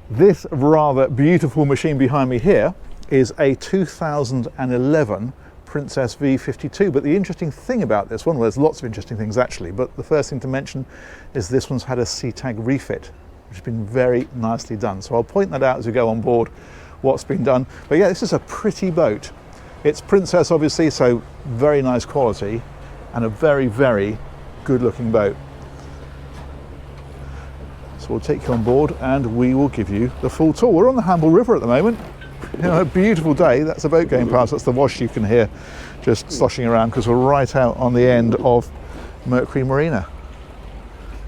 This rather beautiful machine behind me here is a 2011 Princess V52, but the interesting thing about this one, well, there's lots of interesting things actually, but the first thing to mention is this one's had a SETAG refit, which has been very nicely done. So I'll point that out as we go on board what's been done. But yeah, this is a pretty boat. It's Princess obviously, so very nice quality and a very, very good looking boat. So we'll take you on board and we will give you the full tour. We're on the Hamble River at the moment. You know, a beautiful day. That's a boat going past. That's the wash you can hear just sloshing around because we're right out on the end of Mercury Marina.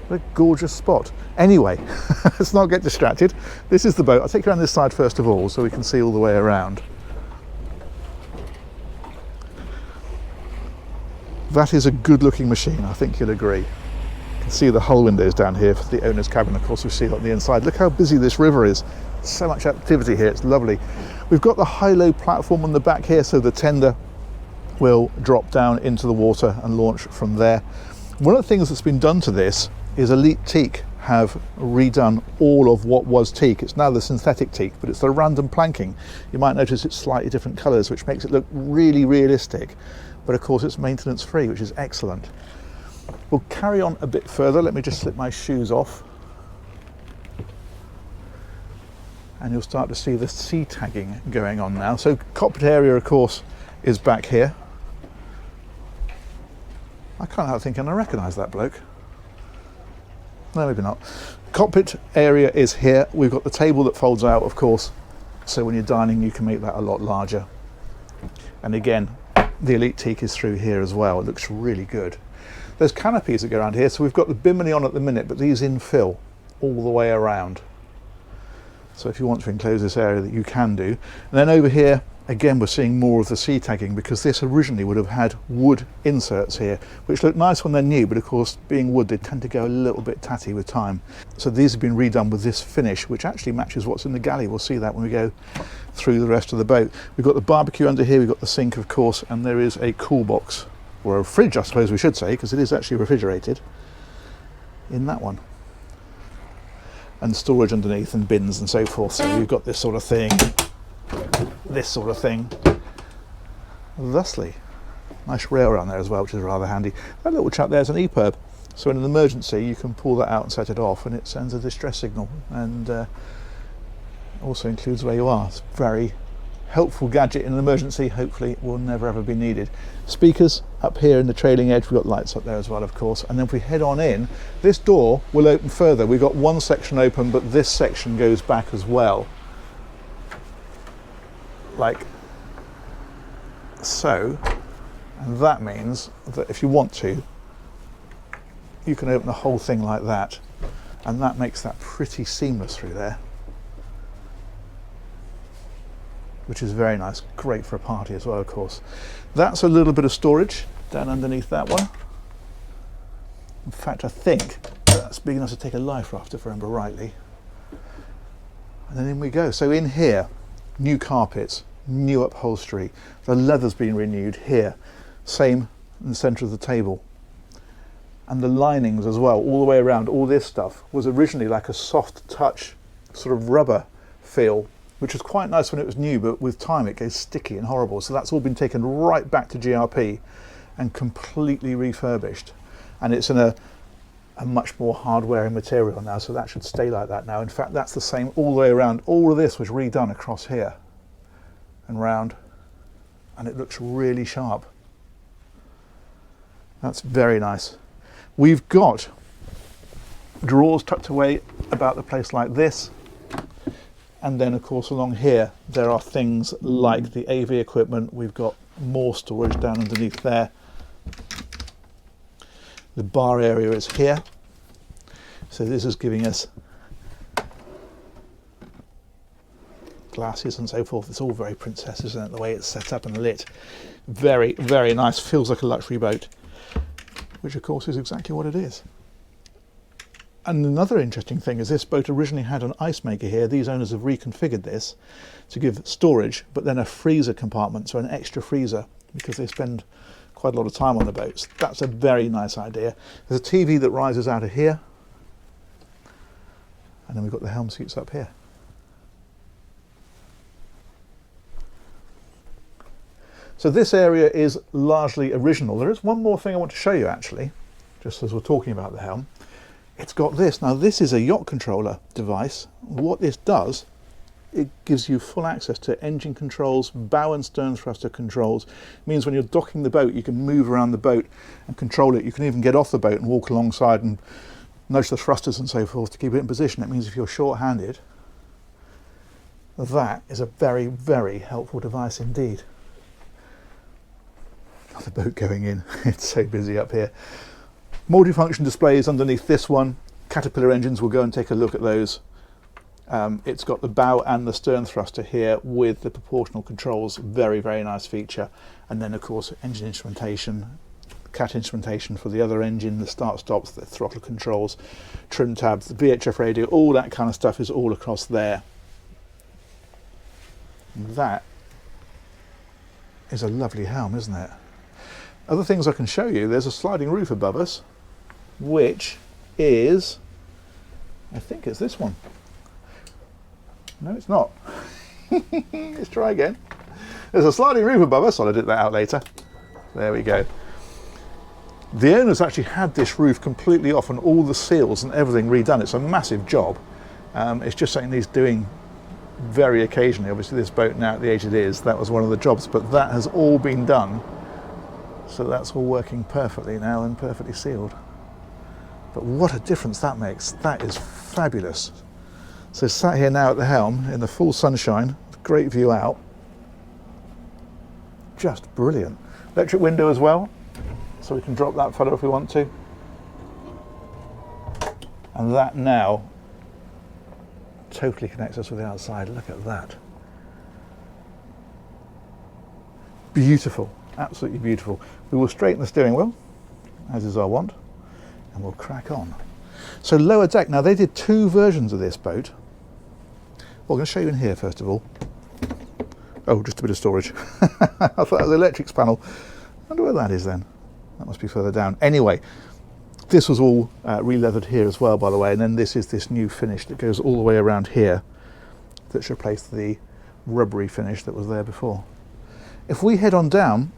What a gorgeous spot. Anyway, let's not get distracted. This is the boat. I'll take you around this side first of all so we can see all the way around. That is a good looking machine, I think you'll agree. You can see the hull windows down here for the owner's cabin. Of course, we see it on the inside. Look how busy this river is. So much activity here, it's lovely. We've got the high-low platform on the back here, so the tender will drop down into the water and launch from there. One of the things that's been done to this is Elite Teak have redone all of what was teak. It's now the synthetic teak, but it's the random planking. You might notice it's slightly different colours, which makes it look really realistic, but of course it's maintenance free, which is excellent. We'll carry on a bit further. Let me just slip my shoes off. And you'll start to see the sea tagging going on now. So cockpit area, of course, is back here. I can't help thinking I recognise that bloke. No, maybe not. Cockpit area is here. We've got the table that folds out, of course, so when you're dining you can make that a lot larger. And again, the Elite Teak is through here as well. It looks really good. There's canopies that go around here, so we've got the bimini on at the minute, but these infill all the way around. So if you want to enclose this area, that you can do. And then over here, again, we're seeing more of the sea tagging because this originally would have had wood inserts here, which look nice when they're new, but of course, being wood, they tend to go a little bit tatty with time. So these have been redone with this finish, which actually matches what's in the galley. We'll see that when we go through the rest of the boat. We've got the barbecue under here, we've got the sink, of course, and there is a cool box, or a fridge, I suppose we should say, because it is actually refrigerated in that one. And storage underneath and bins and so forth. So you've got this sort of thing, thusly. Nice rail around there as well, which is rather handy. That little chap there's an EPIRB. So in an emergency, you can pull that out and set it off and it sends a distress signal. And also includes where you are. It's a very helpful gadget in an emergency. Hopefully it will never ever be needed. Speakers up here in the trailing edge. We've got lights up there as well, of course. And then if we head on in, this door will open further. We've got one section open, but this section goes back as well. Like so. And that means that if you want to, you can open the whole thing like that. And that makes that pretty seamless through there, which is very nice. Great for a party as well, of course. That's a little bit of storage down underneath that one. In fact, I think that's big enough to take a life raft, if I remember rightly. And then in we go. So in here, new carpets, new upholstery. The leather's been renewed here. Same in the centre of the table. And the linings as well, all the way around. All this stuff was originally like a soft touch sort of rubber feel, which was quite nice when it was new, but with time it goes sticky and horrible. So that's all been taken right back to GRP and completely refurbished. And it's in a much more hard-wearing material now, so that should stay like that now. In fact, that's the same all the way around. All of this was redone across here and round, and it looks really sharp. That's very nice. We've got drawers tucked away about the place like this. And then of course along here there are things like the AV equipment. We've got more storage down underneath there. The bar area is here. So this is giving us glasses and so forth. It's all very Princess, isn't it? The way it's set up and lit. Very, very nice. Feels like a luxury boat, which of course is exactly what it is. And another interesting thing is this boat originally had an ice maker here. These owners have reconfigured this to give storage, but then a freezer compartment, so an extra freezer, because they spend quite a lot of time on the boats. That's a very nice idea. There's a TV that rises out of here. And then we've got the Helm seats up here. So this area is largely original. There is one more thing I want to show you actually, just as we're talking about the Helm. It's got this. Now this is a yacht controller device. What this does, it gives you full access to engine controls, bow and stern thruster controls. It means when you're docking the boat, you can move around the boat and control it. You can even get off the boat and walk alongside and nudge the thrusters and so forth to keep it in position. It means if you're short-handed, that is a very, very helpful device indeed. The boat going in, it's so busy up here. Multifunction displays underneath this one. Caterpillar engines, we'll go and take a look at those. It's got the bow and the stern thruster here with the proportional controls, very, very nice feature. And then of course engine instrumentation, cat instrumentation for the other engine, the start stops, the throttle controls, trim tabs, the VHF radio, all that kind of stuff is all across there. That is a lovely Helm, isn't it? Other things I can show you, there's a sliding roof above us, which is, I think it's this one. No, it's not. Let's try again. There's a sliding roof above us. I'll edit that out later. There we go. The owners actually had this roof completely off and all the seals and everything redone. It's a massive job. It's just something he's doing very occasionally. Obviously this boat now at the age it is, that was one of the jobs, but that has all been done. So that's all working perfectly now and perfectly sealed. But what a difference that makes. That is fabulous. So sat here now at the Helm in the full sunshine, great view out. Just brilliant. Electric window as well, so we can drop that fella if we want to. And that now totally connects us with the outside. Look at that. Beautiful, absolutely beautiful. We will straighten the steering wheel, as is our wont, and we'll crack on. So lower deck, now they did two versions of this boat. Well, I'm going to show you in here first of all. Oh, just a bit of storage. I thought that was the electrics panel. I wonder where that is then. That must be further down. Anyway, this was all re-leathered here as well, by the way, and then this is this new finish that goes all the way around here that's replaced the rubbery finish that was there before. If we head on down,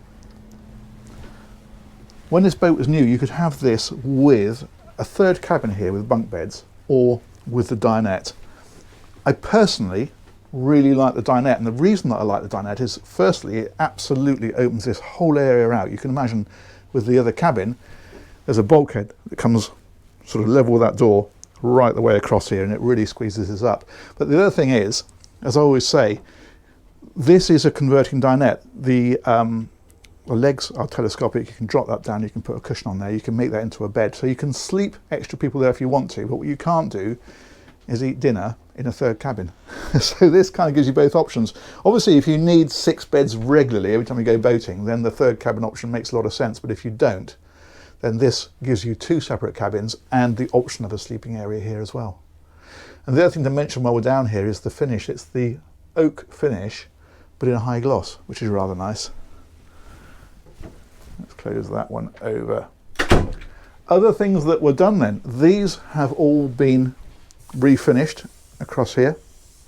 when this boat was new, you could have this with a third cabin here with bunk beds or with the dinette. I personally really like the dinette, and the reason that I like the dinette is firstly it absolutely opens this whole area out. You can imagine with the other cabin there's a bulkhead that comes sort of level with that door right the way across here, and it really squeezes this up. But the other thing is, as I always say, this is a converting dinette. The legs are telescopic. You can drop that down, you can put a cushion on there, you can make that into a bed, so you can sleep extra people there if you want to. But what you can't do is eat dinner in a third cabin. So this kind of gives you both options. Obviously if you need 6 beds regularly every time you go boating, then the third cabin option makes a lot of sense. But if you don't, then this gives you 2 separate cabins and the option of a sleeping area here as well. And the other thing to mention while we're down here is the finish. It's the oak finish, but in a high gloss, which is rather nice. Let's close that one over. Other things that were done then, these have all been refinished across here,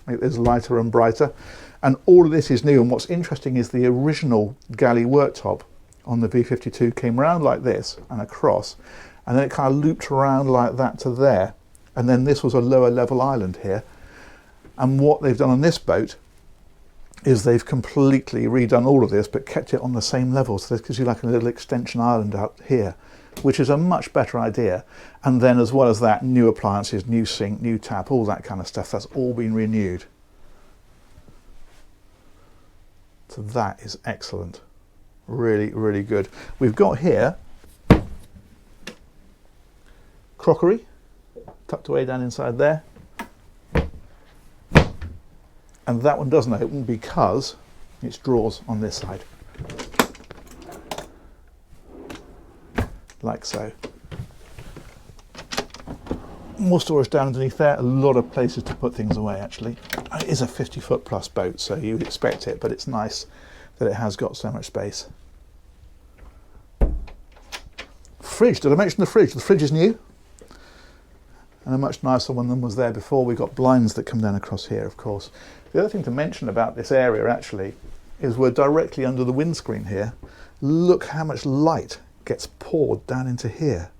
make this lighter and brighter, and all of this is new. And what's interesting is the original galley worktop on the V52 came around like this and across, and then it kind of looped around like that to there, and then this was a lower level island here. And what they've done on this boat is they've completely redone all of this but kept it on the same level, so this gives you like a little extension island out here, which is a much better idea. And then as well as that, new appliances, new sink, new tap, all that kind of stuff, that's all been renewed. So that is excellent. Really, really good. We've got here crockery tucked away down inside there. And that one doesn't open because it's drawers on this side. Like so. More storage down underneath there, a lot of places to put things away actually. It is a 50-foot plus boat, so you would expect it, but it's nice that it has got so much space. Fridge, did I mention the fridge? The fridge is new, and a much nicer one than was there before. We've got blinds that come down across here, of course. The other thing to mention about this area actually is we're directly under the windscreen here. Look how much light gets poured down into here.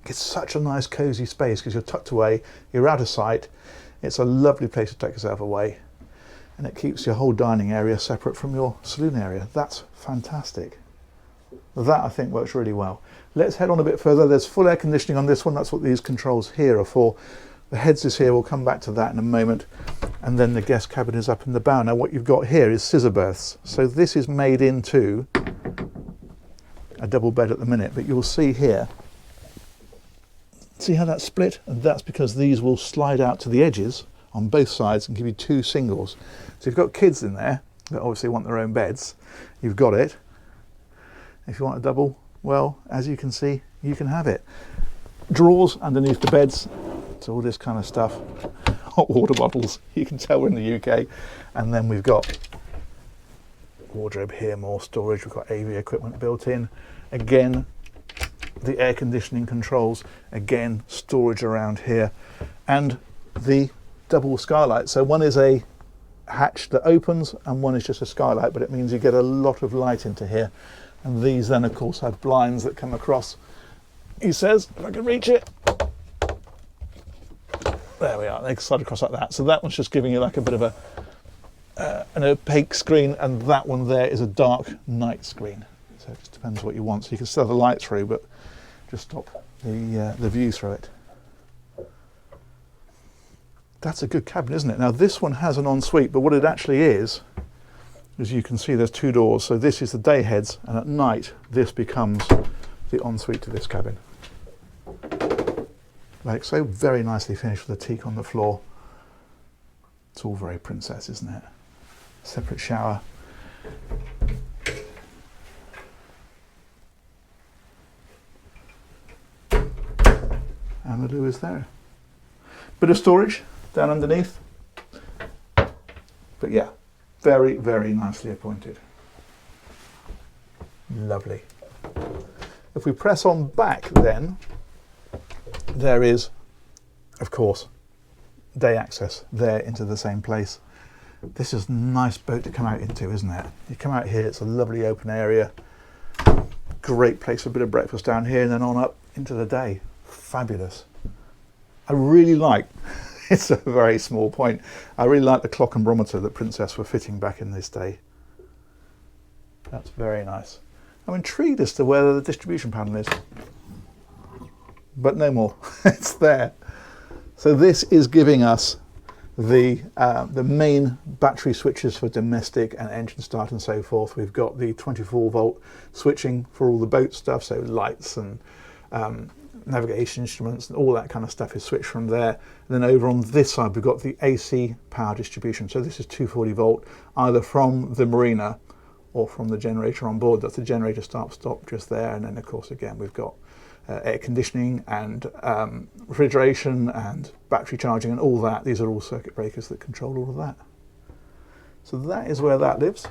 It's such a nice cozy space because you're tucked away, you're out of sight. It's a lovely place to take yourself away, and it keeps your whole dining area separate from your saloon area. That's fantastic. That I think works really well. Let's head on a bit further. There's full air conditioning on this one. That's what these controls here are for. The heads is here, we'll come back to that in a moment. And then the guest cabin is up in the bow. Now what you've got here is scissor berths. So this is made into a double bed at the minute, but you'll see here, see how that's split? And that's because these will slide out to the edges on both sides and give you two singles. So you've got kids in there that obviously want their own beds. You've got it. If you want a double, well, as you can see, you can have it. Drawers underneath the beds. So all this kind of stuff. Hot water bottles, you can tell we're in the UK. And then we've got wardrobe here, more storage. We've got AV equipment built in. Again, the air conditioning controls. Again, storage around here. And the double skylight. So one is a hatch that opens and one is just a skylight, but it means you get a lot of light into here. And these then, of course, have blinds that come across. He says, if I can reach it. There we are, they slide across like that. So that one's just giving you like a bit of an opaque screen, and that one there is a dark night screen. So it just depends what you want. So you can still have the light through, but just stop the view through it. That's a good cabin, isn't it? Now this one has an ensuite, but what it actually is, as you can see, there's two doors. So this is the day heads, and at night, this becomes the ensuite to this cabin. Like so, very nicely finished with a teak on the floor. It's all very princess, isn't it? Separate shower. And the loo is there. Bit of storage down underneath. But yeah, very, very nicely appointed. Lovely. If we press on back then, there is, of course, day access there into the same place. This is a nice boat to come out into, isn't it? You come out here, it's a lovely open area. Great place for a bit of breakfast down here and then on up into the day. Fabulous. I really like, it's a very small point, I really like the clock and barometer that Princess were fitting back in this day. That's very nice. I'm intrigued as to where the distribution panel is. But no more, it's there. So this is giving us the main battery switches for domestic and engine start and so forth. We've got the 24-volt switching for all the boat stuff, so lights and navigation instruments and all that kind of stuff is switched from there. And then over on this side we've got the AC power distribution. So this is 240-volt, either from the marina or from the generator on board. That's the generator start-stop just there. And then of course again we've got air conditioning and refrigeration and battery charging and all that. These are all circuit breakers that control all of that. So that is where that lives.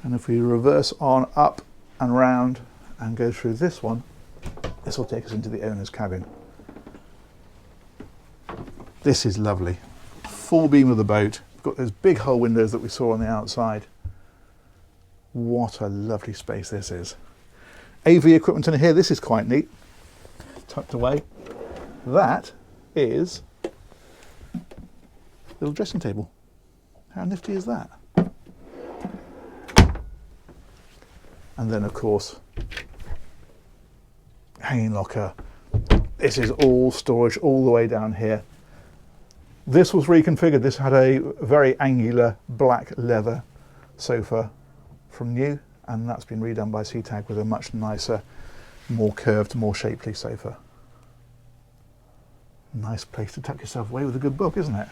And if we reverse on up and round and go through this one, this will take us into the owner's cabin. This is lovely. Full beam of the boat. We've got those big hull windows that we saw on the outside. What a lovely space this is. AV equipment in here, this is quite neat. Tucked away. That is a little dressing table. How nifty is that? And then of course, hanging locker. This is all storage all the way down here. This was reconfigured. This had a very angular black leather sofa from new, and that's been redone by SETAG with a much nicer, more curved, more shapely sofa. Nice place to tuck yourself away with a good book, isn't it?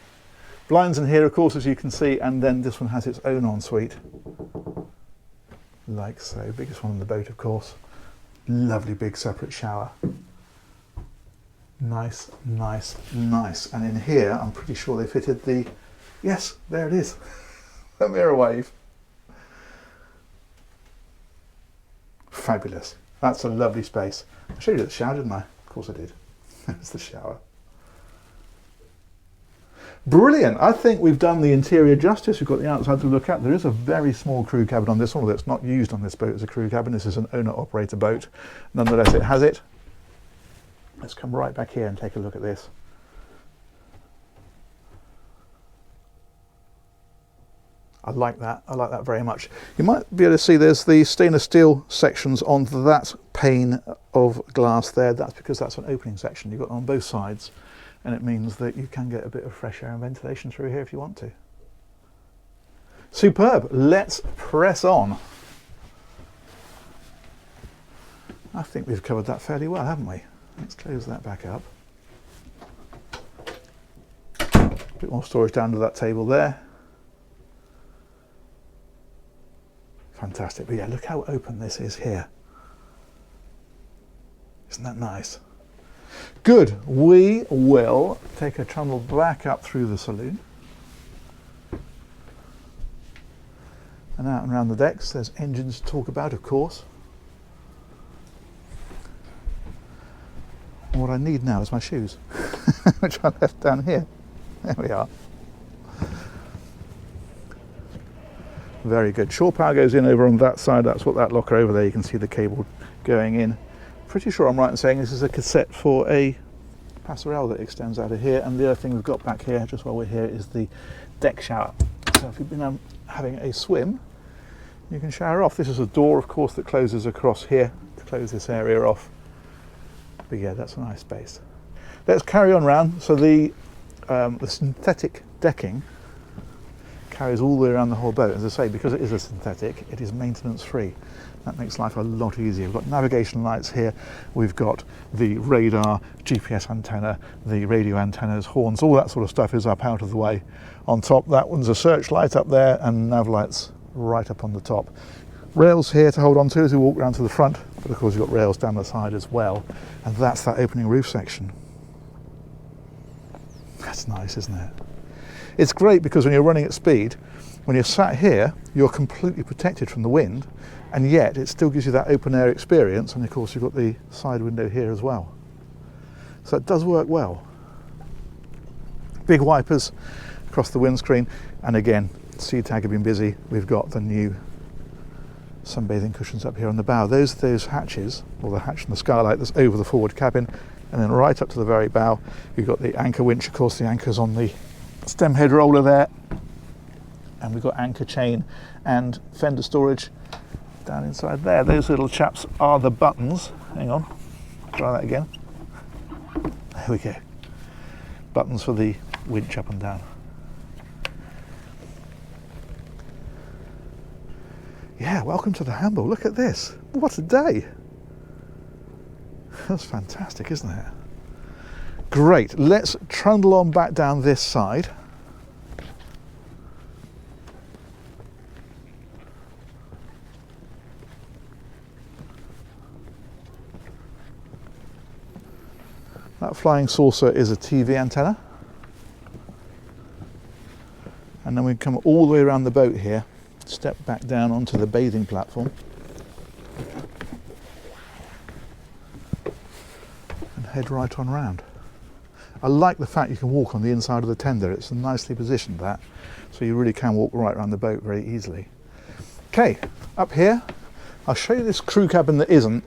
Blinds in here, of course, as you can see, and then this one has its own ensuite. Like so, biggest one on the boat, of course. Lovely big separate shower. Nice, nice, nice. And in here, I'm pretty sure they fitted the, yes, there it is, the mirror wave. Fabulous. That's a lovely space. I showed you the shower, didn't I? Of course I did. There's the shower. Brilliant. I think we've done the interior justice. We've got the outside to look at. There is a very small crew cabin on this one, although it's not used on this boat as a crew cabin. This is an owner-operator boat. Nonetheless, it has it. Let's come right back here and take a look at this. I like that. I like that very much. You might be able to see there's the stainless steel sections on that pane of glass there. That's because that's an opening section. You've got it on both sides, and it means that you can get a bit of fresh air and ventilation through here if you want to. Superb. Let's press on. I think we've covered that fairly well, haven't we? Let's close that back up. A bit more storage down to that table there. Fantastic. But yeah, look how open this is here. Isn't that nice? Good. We will take a trundle back up through the saloon and out and around the decks. There's engines to talk about, of course. And what I need now is my shoes, which I left down here. There we are. Very good. Shore power goes in over on that side. That's what that locker over there. You can see the cable going in. Pretty sure I'm right in saying this is a cassette for a passerelle that extends out of here. And the other thing we've got back here, just while we're here, is the deck shower. So if you've been having a swim, you can shower off. This is a door, of course, that closes across here to close this area off. But yeah, that's a nice space. Let's carry on round. So the synthetic decking carries all the way around the whole boat. As I say, because it is a synthetic, it is maintenance free. That makes life a lot easier. We've got navigation lights here, we've got the radar, GPS antenna, the radio antennas, horns, all that sort of stuff is up out of the way. On top, that one's a searchlight up there and nav lights right up on the top. Rails here to hold on to as we walk around to the front, but of course you've got rails down the side as well. And that's that opening roof section. That's nice, isn't it? It's great because when you're running at speed, when you're sat here, you're completely protected from the wind, and yet it still gives you that open air experience. And of course you've got the side window here as well. So it does work well. Big wipers across the windscreen, and again, SETAG have been busy. We've got the new sunbathing cushions up here on the bow. Those hatches, or the hatch and the skylight that's over the forward cabin, and then right up to the very bow, you've got the anchor winch. Of course, the anchor's on the stem head roller there, and we've got anchor chain and fender storage down inside there. Those little chaps are the buttons. Hang on, try that again. There we go. Buttons for the winch up and down. Yeah, welcome to the handle. Look at this. What a day. That's fantastic, isn't it? Great. Let's trundle on back down this side. That flying saucer is a TV antenna. And then we come all the way around the boat here, step back down onto the bathing platform. And head right on round. I like the fact you can walk on the inside of the tender. It's nicely positioned, that, so you really can walk right around the boat very easily. Okay, up here, I'll show you this crew cabin that isn't.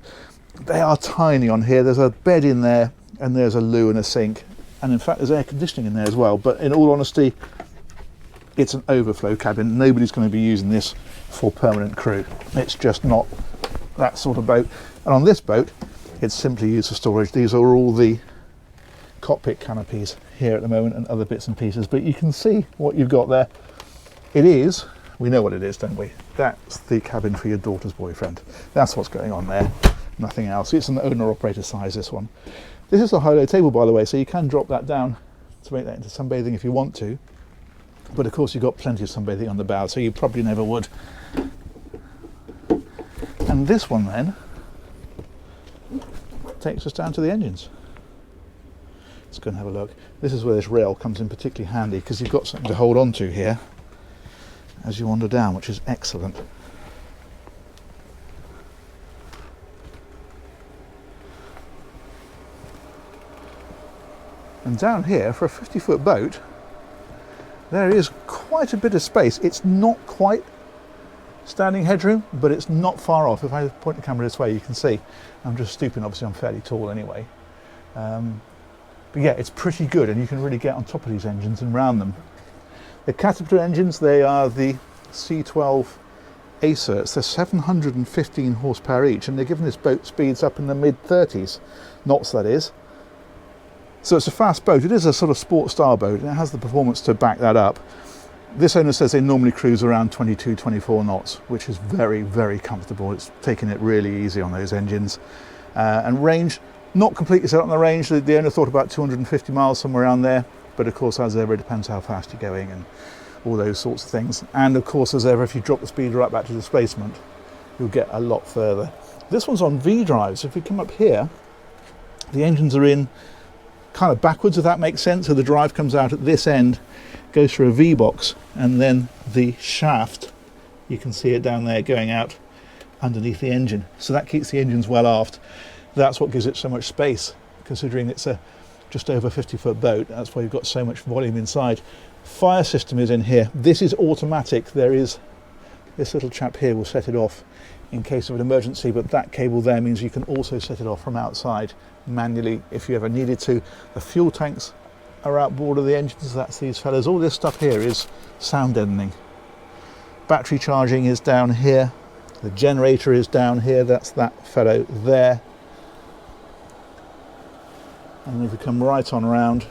They are tiny on here. There's a bed in there, and there's a loo and a sink, and in fact there's air conditioning in there as well. But in all honesty, it's an overflow cabin. Nobody's going to be using this for permanent crew. It's just not that sort of boat. And on this boat, it's simply used for storage. These are all the cockpit canopies here at the moment and other bits and pieces, but you can see what you've got there. It is, we know what it is, don't we? That's the cabin for your daughter's boyfriend. That's what's going on there, nothing else. It's an owner-operator size, this one. This is a high-low table, by the way, so you can drop that down to make that into sunbathing if you want to, but of course you've got plenty of sunbathing on the bow, so you probably never would. And this one then takes us down to the engines. Let's go and have a look. This is where this rail comes in particularly handy, because you've got something to hold on to here as you wander down, which is excellent. And down here, for a 50-foot boat, there is quite a bit of space. It's not quite standing headroom, but it's not far off. If I point the camera this way, you can see. I'm just stooping, obviously I'm fairly tall anyway. But yeah, it's pretty good, and you can really get on top of these engines and round them. The Caterpillar engines, they are the C12 Acerts. They're 715 horsepower each, and they're giving this boat speeds up in the mid-30s, knots that is. So it's a fast boat. It is a sort of sport style boat, and it has the performance to back that up. This owner says they normally cruise around 22, 24 knots, which is very, very comfortable. It's taking it really easy on those engines. And range, not completely set on the range. The owner thought about 250 miles, somewhere around there. But of course, as ever, it depends how fast you're going and all those sorts of things. And of course, as ever, if you drop the speed right back to displacement, you'll get a lot further. This one's on V drive. So if we come up here, the engines are in kind of backwards, if that makes sense. So the drive comes out at this end, goes through a V box, and then the shaft, you can see it down there going out underneath the engine. So that keeps the engines well aft. That's what gives it so much space, considering it's a just over 50-foot boat. That's why you've got so much volume inside. Fire system is in here. This is automatic. There is this little chap here will set it off in case of an emergency, but that cable there means you can also set it off from outside manually if you ever needed to. The fuel tanks are outboard of the engines. That's these fellas. All this stuff here is sound deadening. Battery charging is down here. The generator is down here. That's that fellow there. And if we come right on around,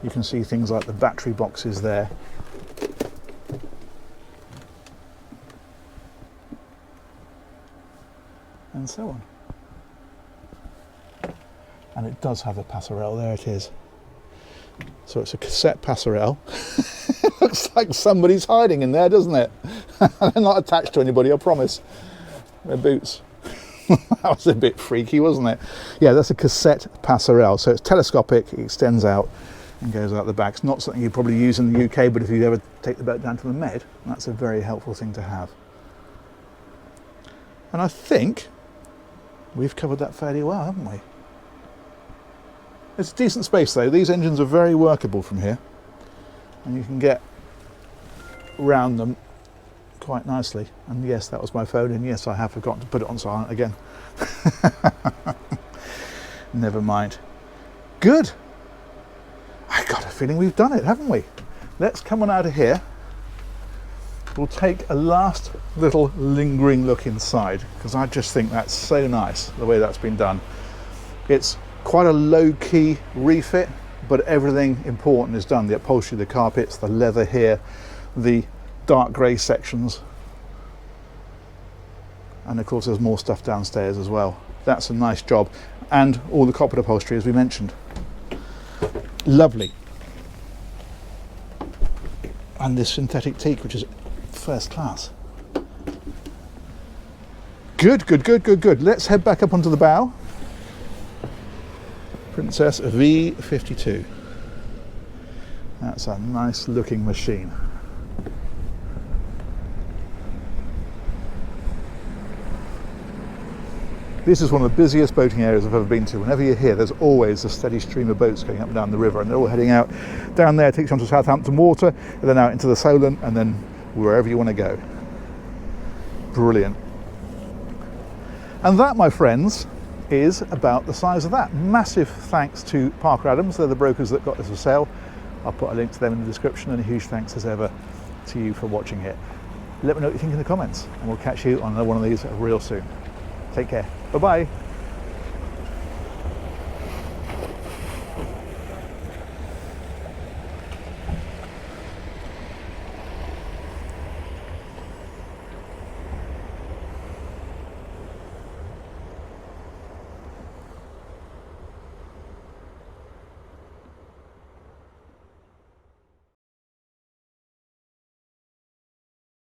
you can see things like the battery boxes there. And so on. And it does have a passerelle, there it is. So it's a cassette passerelle. It looks like somebody's hiding in there, doesn't it? They're not attached to anybody, I promise. They're boots. That was a bit freaky, wasn't it? Yeah, that's a cassette passerelle. So it's telescopic, it extends out and goes out the back. It's not something you probably use in the UK, but if you ever take the boat down to the Med, that's a very helpful thing to have. And I think we've covered that fairly well, haven't we? It's a decent space though. These engines are very workable from here, and you can get around them quite nicely. And yes, that was my phone, and yes, I have forgotten to put it on silent again. Never mind. Good. I got a feeling we've done it, haven't we? Let's come on out of here. We'll take a last little lingering look inside, because I just think that's so nice the way that's been done. It's quite a low-key refit, but everything important is done. The upholstery, the carpets, the leather here, the dark grey sections, and of course there's more stuff downstairs as well. That's a nice job, and all the Cockpit upholstery as we mentioned. Lovely. And this synthetic teak, which is first class. Good, good, good, good, good. Let's head back up onto the bow. Princess V52. That's a nice looking machine. This is one of the busiest boating areas I've ever been to. Whenever you're here, there's always a steady stream of boats going up and down the river, and they're all heading out down there, takes you onto Southampton Water, and then out into the Saloon, and then wherever you want to go. Brilliant. And that, my friends, is about the size of that. Massive thanks to Parker Adams. They're the brokers that got this for sale. I'll put a link to them in the description, and a huge thanks as ever to you for watching it. Let me know what you think in the comments, and we'll catch you on another one of these real soon. Take care. Bye-bye.